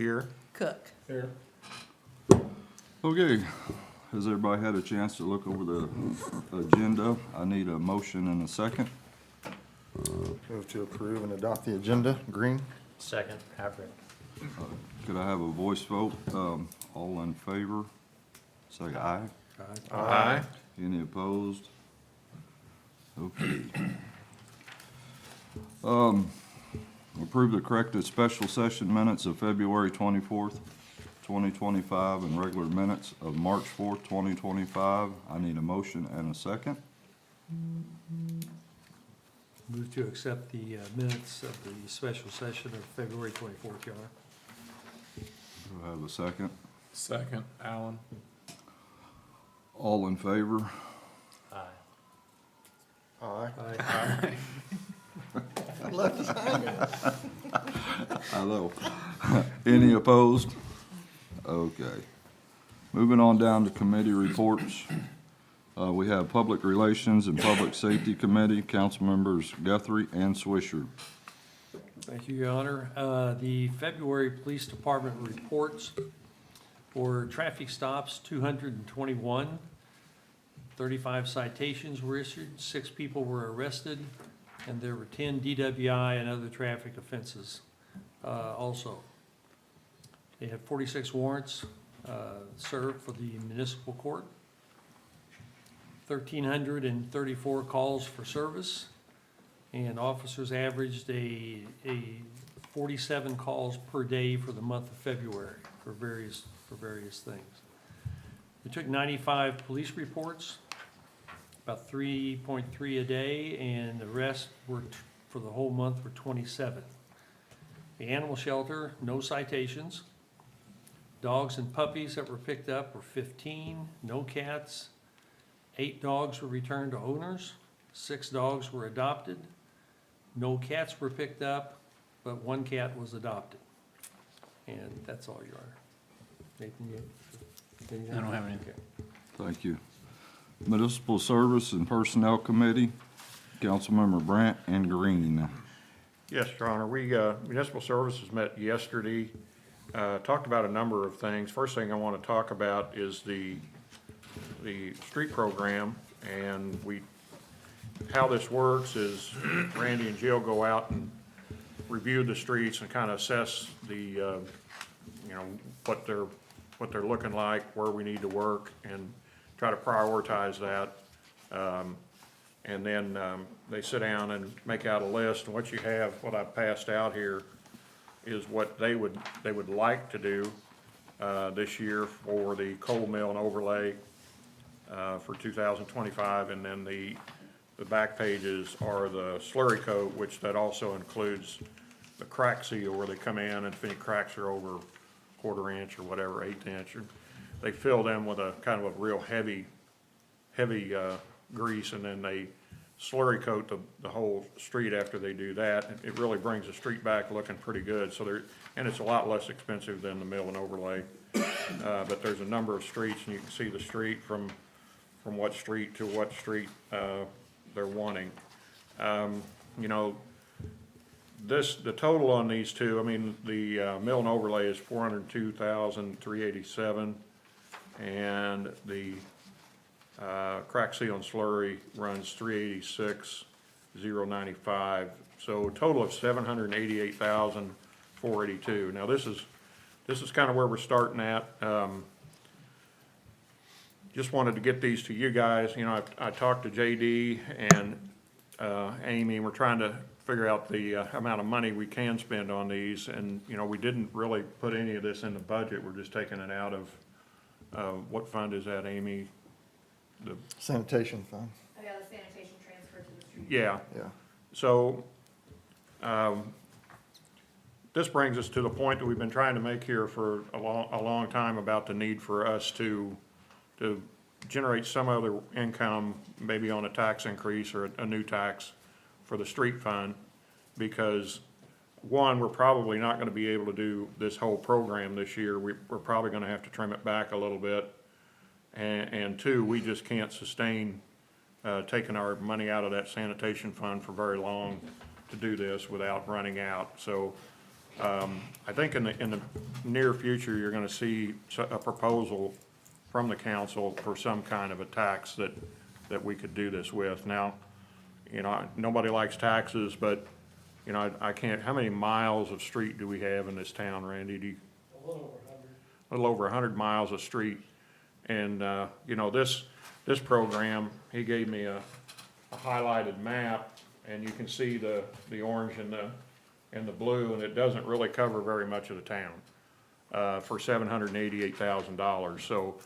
Here. Cook. Here. Okay, has everybody had a chance to look over the agenda? I need a motion and a second. Move to approve and adopt the agenda. Green? Second, Havrick. Could I have a voice vote? All in favor, say aye. Aye. Any opposed? Okay. Approve the corrected special session minutes of February 24th, 2025, and regular minutes of March 4th, 2025. I need a motion and a second. Move to accept the minutes of the special session of February 24th, Your Honor. Do I have a second? Second, Allen. All in favor? Aye. Aye. Aye. Hello. Any opposed? Okay. Moving on down to committee reports. We have Public Relations and Public Safety Committee, council members Guthrie and Swisher. Thank you, Your Honor. The February Police Department reports for traffic stops, 221. 35 citations were issued, 6 people were arrested, and there were 10 DWI and other traffic offenses also. They had 46 warrants served for the municipal court, 1,334 calls for service, and officers averaged a 47 calls per day for the month of February for various things. We took 95 police reports, about 3.3 a day, and the rest were, for the whole month, were 27. The animal shelter, no citations. Dogs and puppies that were picked up were 15, no cats. 8 dogs were returned to owners, 6 dogs were adopted. No cats were picked up, but 1 cat was adopted. And that's all, Your Honor. Nathan, you? I don't have anything. Okay. Thank you. Municipal Service and Personnel Committee, Councilmember Brandt and Green. Yes, Your Honor. We, Municipal Services met yesterday, talked about a number of things. First thing I want to talk about is the street program, and how this works is Randy and Jill go out and review the streets and kind of assess the, what they're looking like, where we need to work, and try to prioritize that. And then they sit down and make out a list, and what you have, what I've passed out here, is what they would like to do this year for the coal mill and overlay for 2025, and then the back pages are the slurry coat, which that also includes the crack seal where they come in, and if any cracks are over 1/4 inch or whatever, 1/8 inch, they fill them with a kind of a real heavy grease, and then they slurry coat the whole street after they do that. It really brings the street back looking pretty good. And it's a lot less expensive than the mill and overlay. But there's a number of streets, and you can see the street from what street to what street they're wanting. The total on these two, I mean, the mill and overlay is $402,387, and the crack seal and slurry runs $386,095. So a total of $788,482. Now this is kind of where we're starting at. Just wanted to get these to you guys. I talked to JD and Amy, and we're trying to figure out the amount of money we can spend on these. And we didn't really put any of this in the budget. We're just taking it out of what fund is that, Amy? The Sanitation fund. I got a sanitation transfer to the street. yeah. Yeah. So, this brings us to the point that we've been trying to make here for a long time about the need for us to generate some other income, maybe on a tax increase or a new tax for the street fund, because one, we're probably not gonna be able to do this whole program this year. We're probably gonna have to trim it back a little bit. And two, we just can't sustain taking our money out of that sanitation fund for very long to do this without running out. So I think in the near future, you're gonna see a proposal from the council for some kind of a tax that we could do this with. Now, you know, nobody likes taxes, but, you know, I can't, how many miles of street do we have in this town, Randy? Do you? A little over 100 miles of street. And, you know, this program, he gave me a highlighted map, and you can see the orange and the blue, and it doesn't really cover very much of the town, for $788,000. So,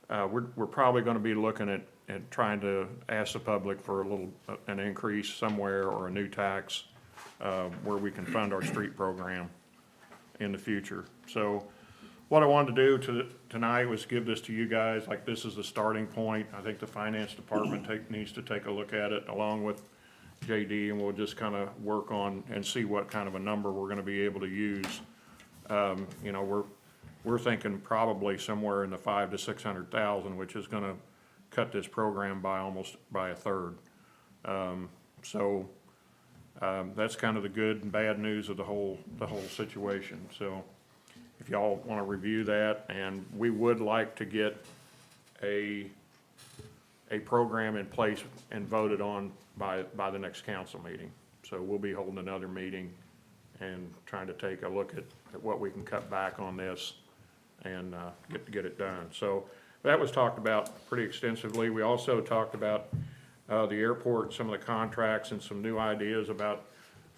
we're probably gonna be looking at trying to ask the public for an increase somewhere or a new tax, where we can fund our street program in the future. So what I wanted to do tonight was give this to you guys, like this is the starting point. I think the finance department needs to take a look at it along with JD, and we'll just kind of work on and see what kind of a number we're gonna be able to use. You know, we're thinking probably somewhere in the 500,000 to 600,000, which is gonna cut this program by a third. That's kind of the good and bad news of the whole situation. So if y'all want to review that, and we would like to get a program in place and voted on by the next council meeting. So we'll be holding another meeting and trying to take a look at what we can cut back on this and get it done. So that was talked about pretty extensively. We also talked about the airport, some of the contracts, and some new ideas about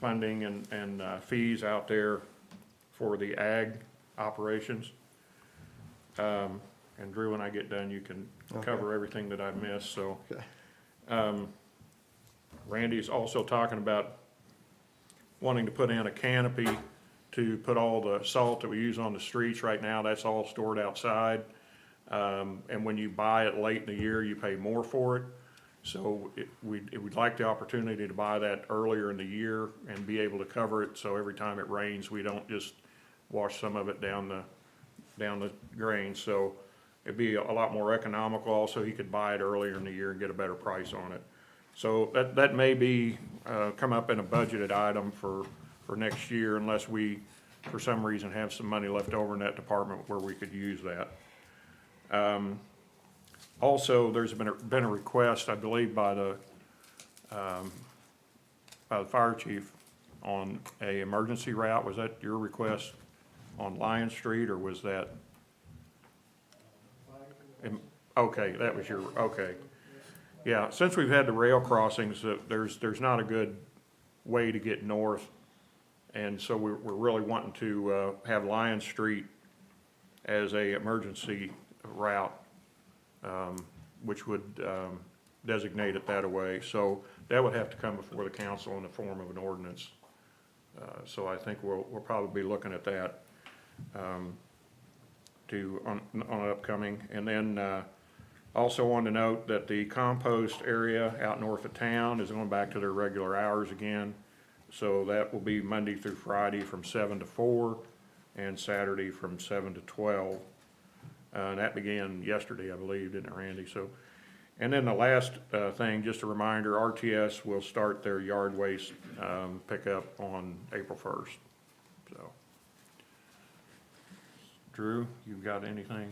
funding and fees out there for the ag operations. And Drew, when I get done, you can cover everything that I've missed, so. Okay. Randy's also talking about wanting to put in a canopy to put all the salt that we use on the streets right now. That's all stored outside. And when you buy it late in the year, you pay more for it. So we'd like the opportunity to buy that earlier in the year and be able to cover it, so every time it rains, we don't just wash some of it down the drain. So it'd be a lot more economical. Also, he could buy it earlier in the year and get a better price on it. So that may be, come up in a budgeted item for next year, unless we, for some reason, have some money left over in that department where we could use that. Also, there's been a request, I believe, by the fire chief on a emergency route. Was that your request on Lion Street, or was that? Okay, that was your, okay. Yeah, since we've had the rail crossings, there's not a good way to get north. And so we're really wanting to have Lion Street as a emergency route, which would designate it that way. So that would have to come before the council in the form of an ordinance. So I think we'll probably be looking at that on upcoming. And then also wanted to note that the compost area out north of town is going back to their regular hours again. So that will be Monday through Friday from 7 to 4 and Saturday from 7 to 12. And that began yesterday, I believe, didn't it, Randy? So, and then the last thing, just a reminder, RTS will start their yard waste pickup on April 1st. So, Drew, you got anything?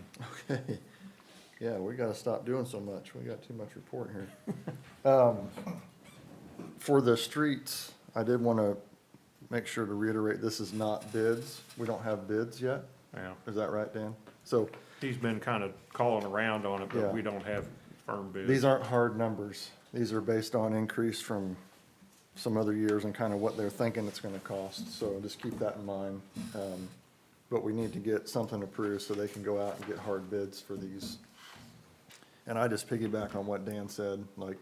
Okay. Yeah, we gotta stop doing so much. We got too much report here. For the streets, I did wanna make sure to reiterate, this is not bids. We don't have bids yet. Yeah, Is that right, Dan? So he's been kind of calling around on it, Yeah. but we don't have firm bids. these aren't hard numbers. These are based on increase from some other years and kind of what they're thinking it's gonna cost. So just keep that in mind. But we need to get something approved so they can go out and get hard bids for these. And I just piggyback on what Dan said, like,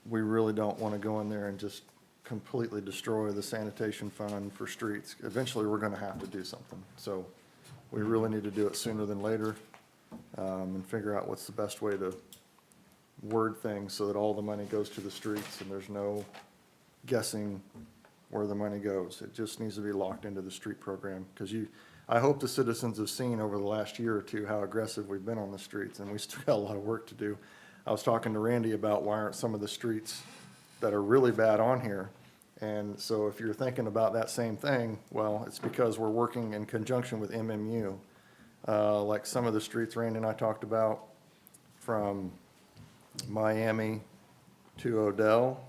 we really don't wanna go in there and just completely destroy the sanitation fund for streets. Eventually, we're gonna have to do something. So we really need to do it sooner than later, and figure out what's the best way to word things so that all the money goes to the streets and there's no guessing where the money goes. It just needs to be locked into the street program, because I hope the citizens have seen over the last year or two how aggressive we've been on the streets, and we still got a lot of work to do. I was talking to Randy about why aren't some of the streets that are really bad on here, And so if you're thinking about that same thing, well, it's because we're working in conjunction with MMU. Like some of the streets Randy and I talked about, from Miami to Odell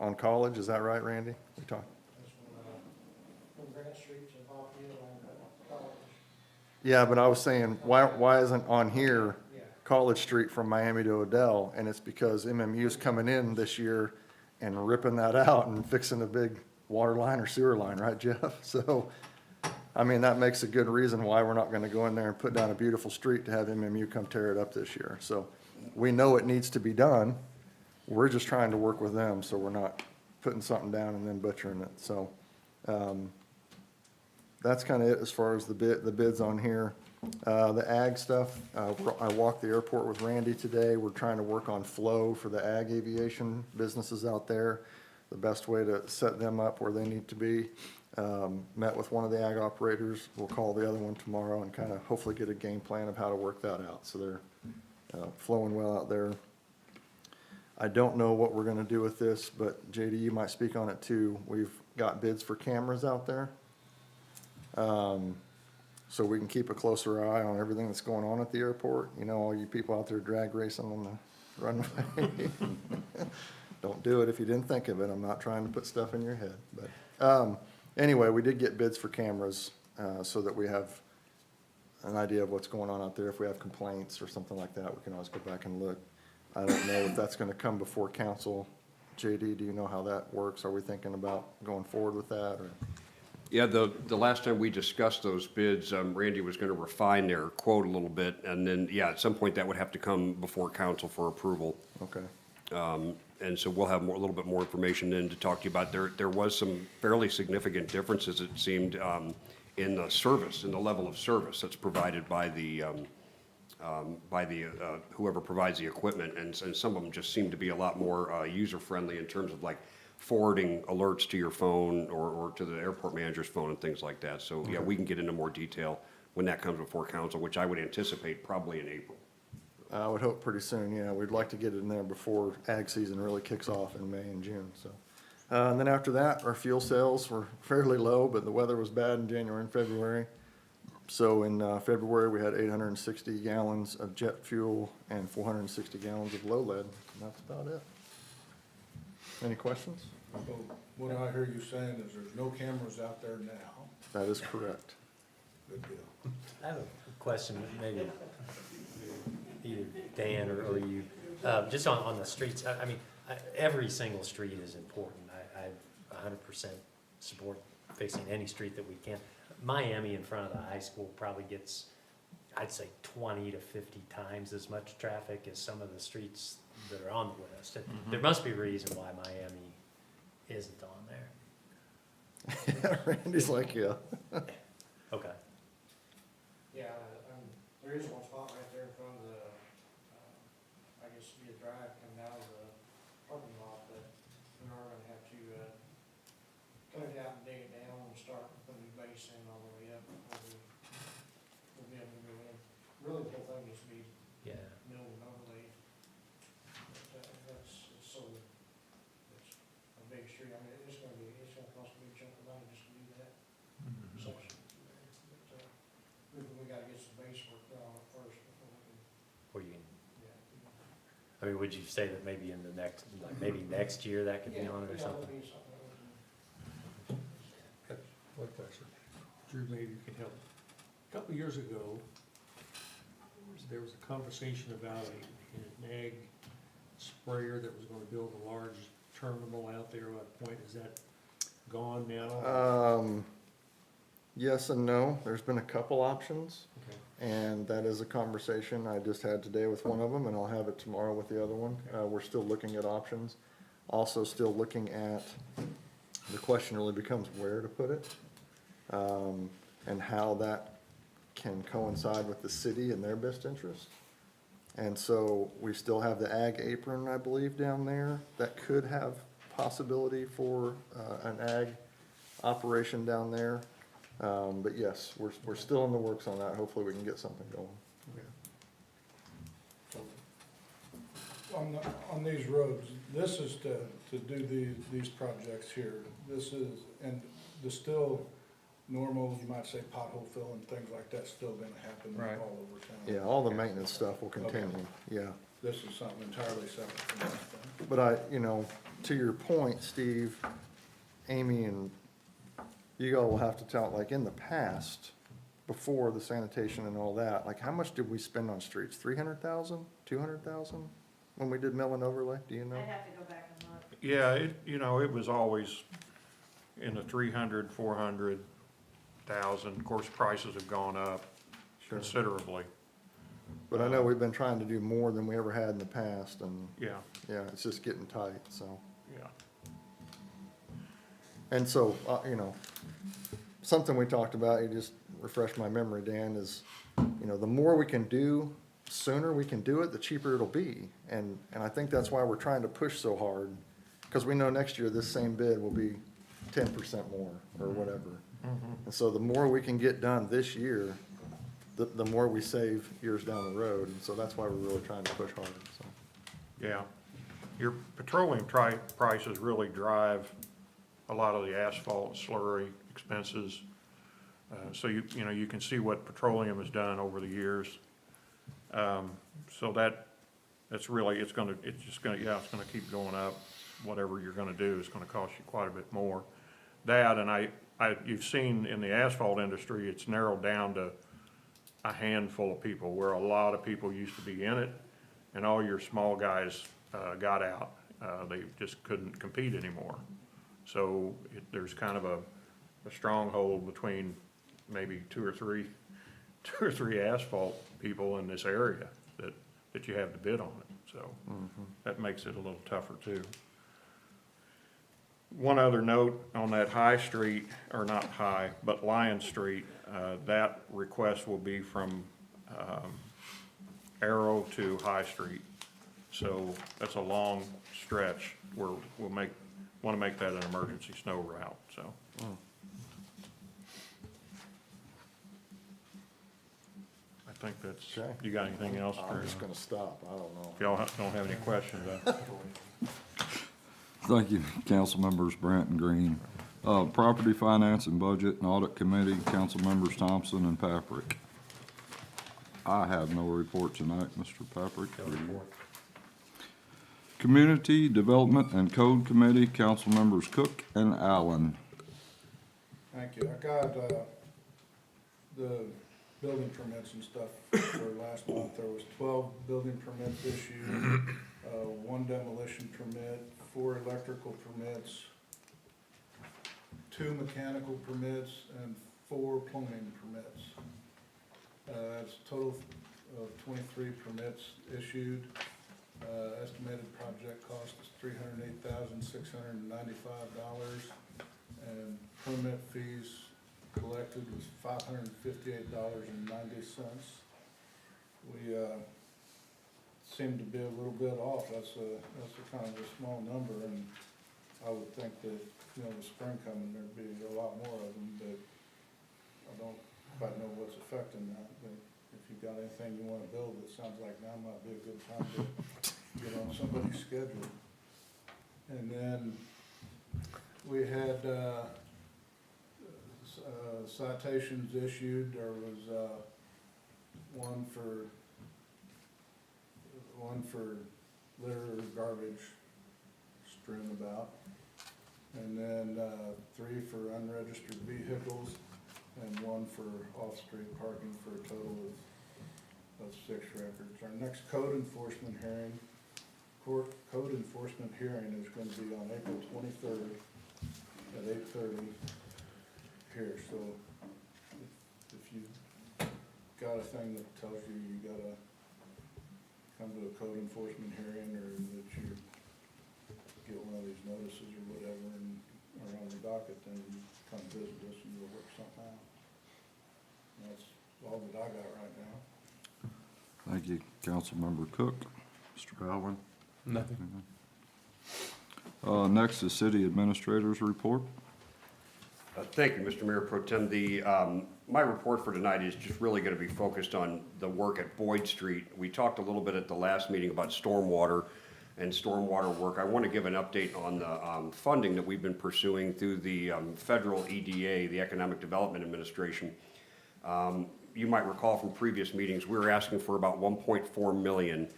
on College, is that right, Randy? We talked. From Grant Street to Bob Hill and College. Yeah, but I was saying, why isn't on here Yeah. College Street from Miami to Odell? And it's because MMU's coming in this year and ripping that out and fixing a big water line or sewer line, right, Jeff? So, I mean, that makes a good reason why we're not gonna go in there and put down a beautiful street to have MMU come tear it up this year. So, we know it needs to be done. We're just trying to work with them, so we're not putting something down and then butchering it. So, that's kind of it as far as the bids on here. The ag stuff, I walked the airport with Randy today. We're trying to work on flow for the ag aviation businesses out there. The best way to set them up where they need to be. Met with one of the ag operators. We'll call the other one tomorrow and kind of hopefully get a game plan of how to work that out. So they're flowing well out there. I don't know what we're gonna do with this, but JD, you might speak on it too. We've got bids for cameras out there. So we can keep a closer eye on everything that's going on at the airport. You know, all you people out there drag racing on the runway. Don't do it if you didn't think of it. I'm not trying to put stuff in your head. But, anyway, we did get bids for cameras, so that we have an idea of what's going on out there. If we have complaints or something like that, we can always go back and look. I don't know if that's gonna come before council. JD, do you know how that works? Are we thinking about going forward with that, or? Yeah, the last time we discussed those bids, Randy was gonna refine their quote a little bit, and then, yeah, at some point that would have to come before council for approval. Okay, And so we'll have a little bit more information then to talk to you about. There was some fairly significant differences, it seemed, in the service, in the level of service that's provided by the whoever provides the equipment, and some of them just seem to be a lot more user-friendly in terms of like forwarding alerts to your phone or to the airport manager's phone and things like that. So, yeah, we can get into more detail when that comes before council, which I would anticipate probably in April. I would hope pretty soon, yeah. We'd like to get it in there before ag season really kicks off in May and June, so. And then after that, our fuel sales were fairly low, but the weather was bad in January and February. So in February, we had 860 gallons of jet fuel and 460 gallons of low lead, and that's about it. Any questions? So what I hear you saying is there's no cameras out there now. That is correct. Good deal. I have a question, maybe either Dan or you, just on the streets. I mean, every single street is important. I 100% support fixing any street that we can. Miami in front of the high school probably gets, I'd say 20 to 50 times as much traffic as some of the streets that are on the list. There must be a reason why Miami isn't on there. Randy's like, yeah. Okay. Yeah, there is one spot right there in front of the, I guess it'd be a drive coming out of the parking lot, but we are gonna have to, cut it out and dig it down and start with a new base in all the way up before we'll be able to go in. Really, the whole thing needs to be Yeah. milled and overlaid. But, it's a big street. I mean, it's gonna cost a big chunk of money just to do that section. But, we gotta get some base work done on it first before we can, Or you can, yeah. I mean, would you say that maybe in the next, like maybe next year that could be on it or Yeah, something? that'd be something that we can. One question. Drew, maybe you can help. A couple of years ago, there was a conversation about an ag sprayer that was gonna build a large terminal out there. At what point is that gone now? Yes and no. There's been a couple options. Okay. And that is a conversation I just had today with one of them, and I'll have it tomorrow with the other one. We're still looking at options. Also still looking at, the question really becomes where to put it, and how that can coincide with the city and their best interest. And so we still have the ag apron, I believe, down there, that could have possibility for an ag operation down there. But yes, we're still in the works on that. Hopefully we can get something going. On these roads, this is to do these projects here. This is, and the still normal, you might say pothole fill and things like that's still gonna happen Right. all over town. Yeah, all the maintenance stuff will continue, yeah. This is something entirely separate from that thing. But to your point, Steve, Amy, and you all will have to tell, like, in the past, before the sanitation and all that, like, how much did we spend on streets? 300,000, 200,000? When we did mill and overlay, do you know? I'd have to go back and look. Yeah, it was always in the 300, 400,000. Of course, prices have gone up considerably. But I know we've been trying to do more than we ever had in the past, and, Yeah, yeah, it's just getting tight, so. yeah. And so, something we talked about, you just refreshed my memory, Dan, is, the more we can do, sooner we can do it, the cheaper it'll be. And I think that's why we're trying to push so hard, because we know next year this same bid will be 10% more, or whatever. And so the more we can get done this year, the more we save years down the road. And so that's why we're really trying to push hard, so. Yeah. Your petroleum prices really drive a lot of the asphalt slurry expenses. So you can see what petroleum has done over the years. So that's really, it's gonna keep going up. Whatever you're gonna do is gonna cost you quite a bit more. That, and you've seen in the asphalt industry, it's narrowed down to a handful of people, where a lot of people used to be in it, and all your small guys, got out. They just couldn't compete anymore. So there's kind of a stronghold between maybe two or three asphalt people in this area that you have to bid on it. So that makes it a little tougher too. One other note on that High Street, or not High, but Lion Street, that request will be from Arrow to High Street. So that's a long stretch where want to make that an emergency snow route, so. I think that's, Okay. you got anything else? I'm just gonna stop, I don't know. If y'all don't have any questions, Thank you, council members Brent and Green. Property Finance and Budget and Audit Committee, council members Thompson and Paprick. I have no report tonight, Mr. Paprick. No report. Community Development and Code Committee, council members Cook and Allen. Thank you. I got, the building permits and stuff for last month. There was 12 building permits issued, 1 demolition permit, 4 electrical permits, 2 mechanical permits, and 4 plumbing permits. That's a total of 23 permits issued. Estimated project cost is $308,695, and permit fees collected was $558.90. We seem to be a little bit off. That's a kind of a small number, and I would think that, with spring coming, there'd be a lot more of them, but I don't quite know what's affecting that. But if you've got anything you wanna build, it sounds like now might be a good time to get on somebody's schedule. And then we had, citations issued. There was, one for litter or garbage strewn about. And then, 3 for unregistered vehicles, and 1 for off-street parking, for a total of 6 records. Our next code enforcement hearing is gonna be on April 23rd at 8:30 here, so if you got a thing that tells you you gotta come to a code enforcement hearing, or that you get one of these notices or whatever and are on the docket, then you come visit us and we'll work something out. And that's all that I got right now. Thank you, Councilmember Cook. Mr. Allen? Nothing. Next is City Administrator's Report. Thank you, Mr. Mayor Pro Tem. My report for tonight is just really going to be focused on the work at Boyd Street. We talked a little bit at the last meeting about stormwater, and stormwater work. I want to give an update on the funding that we've been pursuing through the federal EDA, the Economic Development Administration. You might recall from previous meetings, we were asking for about 1.4 million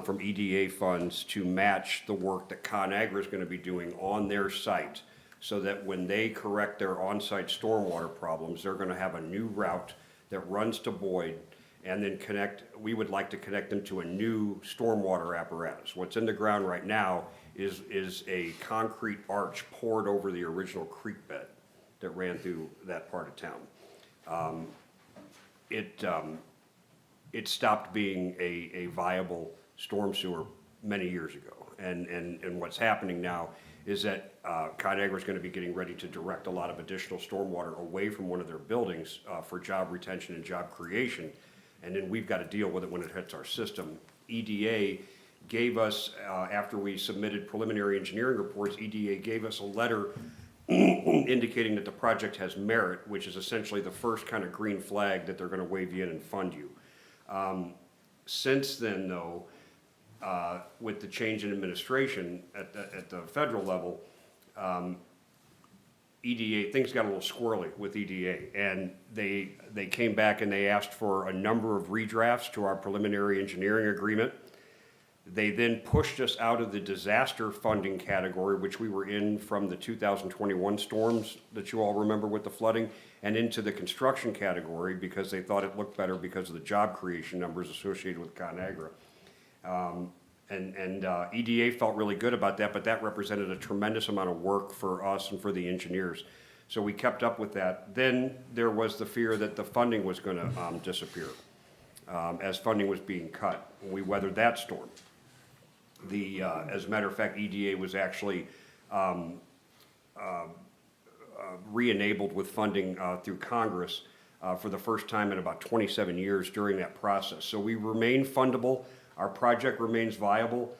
from EDA funds to match the work that ConAgra is going to be doing on their site, so that when they correct their on-site stormwater problems, they're going to have a new route that runs to Boyd, and then we would like to connect them to a new stormwater apparatus. What's in the ground right now is a concrete arch poured over the original creek bed that ran through that part of town. It stopped being a viable storm sewer many years ago. And what's happening now is that ConAgra is going to be getting ready to direct a lot of additional stormwater away from one of their buildings for job retention and job creation. And then we've got to deal with it when it hits our system. EDA gave us, after we submitted preliminary engineering reports, EDA gave us a letter indicating that the project has merit, which is essentially the first kind of green flag that they're going to wave you in and fund you. Since then, though, with the change in administration at the federal level, EDA, things got a little squirrely with EDA, and they came back and they asked for a number of redrafts to our preliminary engineering agreement. They then pushed us out of the disaster funding category, which we were in from the 2021 storms that you all remember with the flooding, and into the construction category because they thought it looked better because of the job creation numbers associated with ConAgra. EDA felt really good about that, but that represented a tremendous amount of work for us and for the engineers. So we kept up with that. Then there was the fear that the funding was going to disappear as funding was being cut. We weathered that storm. As a matter of fact, EDA was actually re-enabled with funding through Congress for the first time in about 27 years during that process. So we remain fundable. Our project remains viable.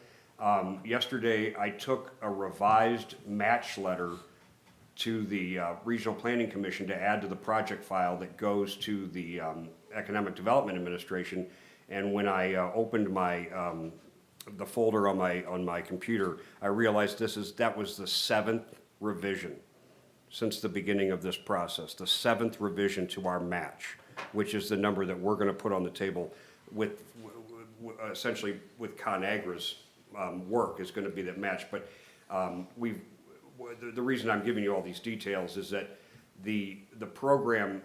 Yesterday, I took a revised match letter to the Regional Planning Commission to add to the project file that goes to the Economic Development Administration. And when I opened the folder on my computer, I realized that was the 7th revision since the beginning of this process, the 7th revision to our match, which is the number that we're going to put on the table with essentially with ConAgra's work is going to be that match. But the reason I'm giving you all these details is that the program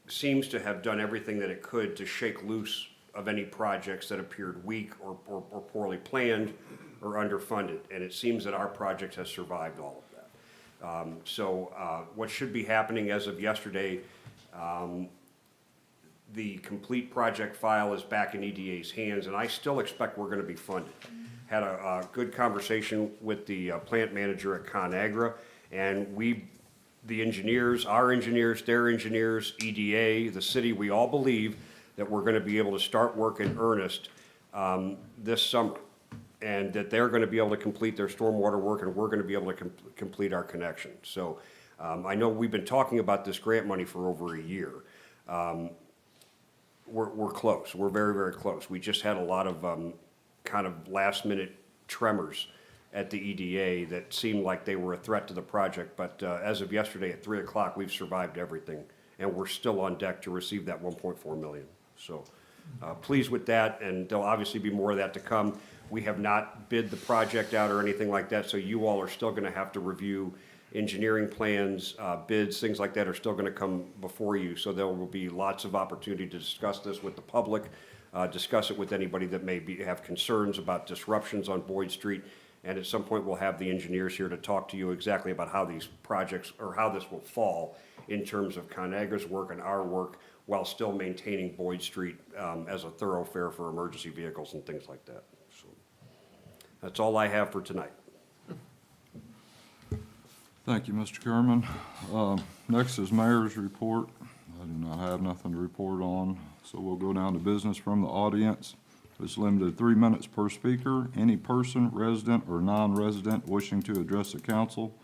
seems to have done everything that it could to shake loose of any projects that appeared weak or poorly planned or underfunded. And it seems that our project has survived all of that. So what should be happening as of yesterday, the complete project file is back in EDA's hands, and I still expect we're going to be funded. Had a good conversation with the plant manager at ConAgra, and the engineers, our engineers, their engineers, EDA, the city, we all believe that we're going to be able to start work in earnest this summer, and that they're going to be able to complete their stormwater work, and we're going to be able to complete our connection. So I know we've been talking about this grant money for over a year. We're close. We're very, very close. We just had a lot of kind of last-minute tremors at the EDA that seemed like they were a threat to the project. But as of yesterday at 3 o'clock, we've survived everything, and we're still on deck to receive that 1.4 million. So pleased with that, and there'll obviously be more of that to come. We have not bid the project out or anything like that, so you all are still going to have to review engineering plans, bids, things like that are still going to come before you. So there will be lots of opportunity to discuss this with the public, discuss it with anybody that may have concerns about disruptions on Boyd Street. And at some point, we'll have the engineers here to talk to you exactly about how these projects, or how this will fall in terms of ConAgra's work and our work, while still maintaining Boyd Street as a thoroughfare for emergency vehicles and things like that. So that's all I have for tonight. Thank you, Mr. Kerman. Next is mayor's report. I do not have nothing to report on, so we'll go down to business from the audience. It's limited to 3 minutes per speaker. Any person, resident or non-resident, wishing to address the council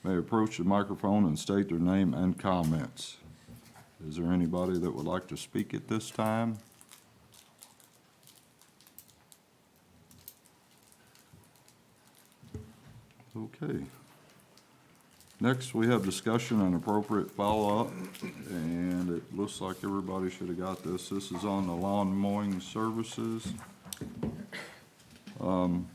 may approach the microphone and state their name and comments. Is there anybody that would like to speak at this time? Okay. Next, we have discussion and appropriate follow-up, and it looks like everybody should have got this. This is on the lawn mowing services. And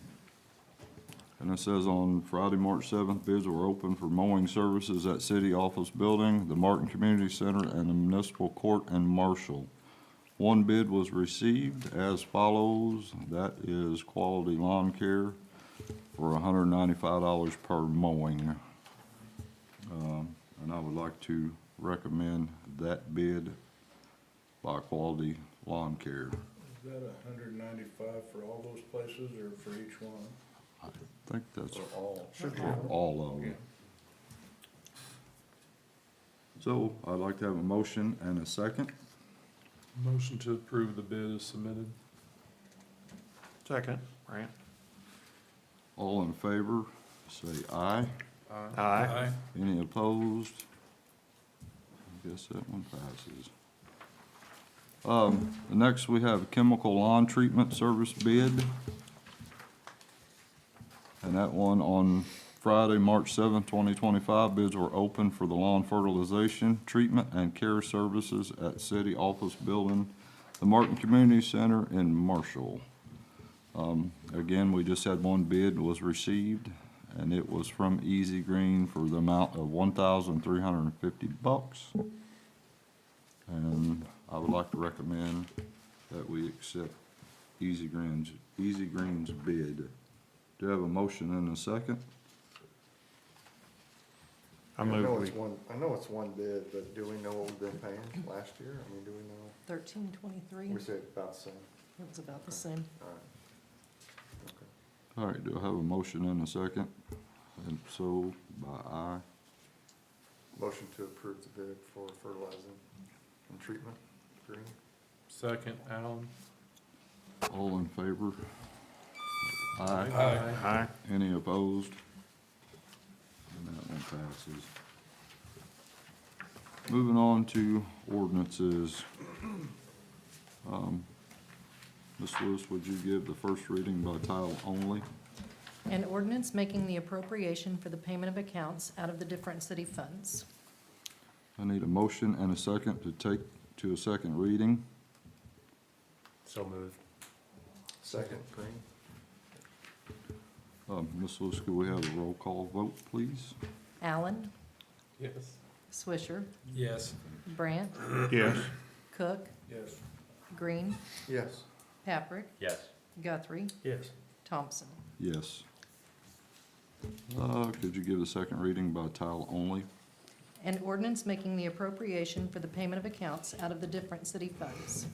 it says on Friday, March 7th, bids were open for mowing services at City Office Building, the Martin Community Center, and the Municipal Court and Marshall. One bid was received as follows. That is Quality Lawn Care for $195 per mowing. And I would like to recommend that bid by Quality Lawn Care. Is that $195 for all those places or for each one? I think that's For all. all of them. So I'd like to have a motion and a second. Motion to approve the bid is submitted. Second, Brant. All in favor, say aye. Aye. Any opposed? I guess that one passes. Next, we have chemical lawn treatment service bid. And that one on Friday, March 7th, 2025, bids were open for the lawn fertilization, treatment, and care services at City Office Building, the Martin Community Center in Marshall. Again, we just had one bid was received, and it was from Easy Green for the amount of $1,350. And I would like to recommend that we accept Easy Green's bid. Do you have a motion and a second? I I know move it's we, one, I know it's one bid, but do we know what we've been paying last year? I mean, do we know? 1323, We it said about the same. was about the same. All right. Okay. All right, do I have a motion and a second? And so, by aye. Motion to approve the bid for fertilizing and treatment, green. Second, Allen. All in favor? Aye. aye. Any opposed? And that one passes. Moving on to ordinances. Ms. Lewis, would you give the first reading by title only? An ordinance making the appropriation for the payment of accounts out of the different city funds. I need a motion and a second to take to a second reading. So moved. Second, green. Ms. Lewis, could we have a roll call vote, please? Allen, Yes. Swisher, Yes. Brandt, Yes. Cook, Yes. Green, Yes. Paprick, Yes. Guthrie, Yes. Thompson. Yes. Could you give the second reading by title only? An ordinance making the appropriation for the payment of accounts out of the different city funds.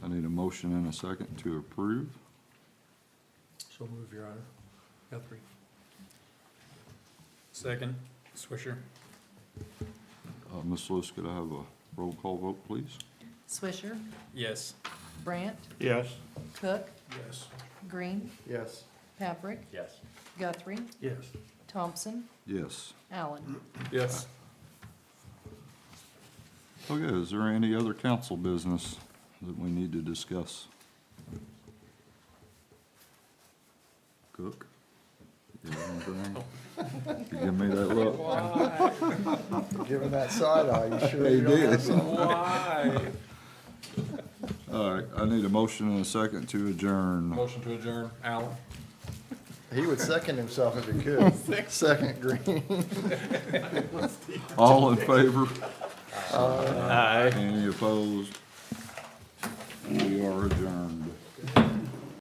I need a motion and a second to approve. So move, Your Honor. Guthrie. Second, Swisher. Ms. Lewis, could I have a roll call vote, please? Swisher, Yes. Brandt, Yes. Cook, Yes. Green, Yes. Paprick, Yes. Guthrie, Yes. Thompson, Yes. Allen. Yes. Okay, is there any other council business that we need to discuss? Cook? You have anything? You give me that look? Giving that side eye, you sure He you don't have did. something? Why? All right, I need a motion and a second to adjourn. Motion to adjourn, Allen. He would second himself if he could. Second, green. All in favor? Aye. Any opposed? We are adjourned.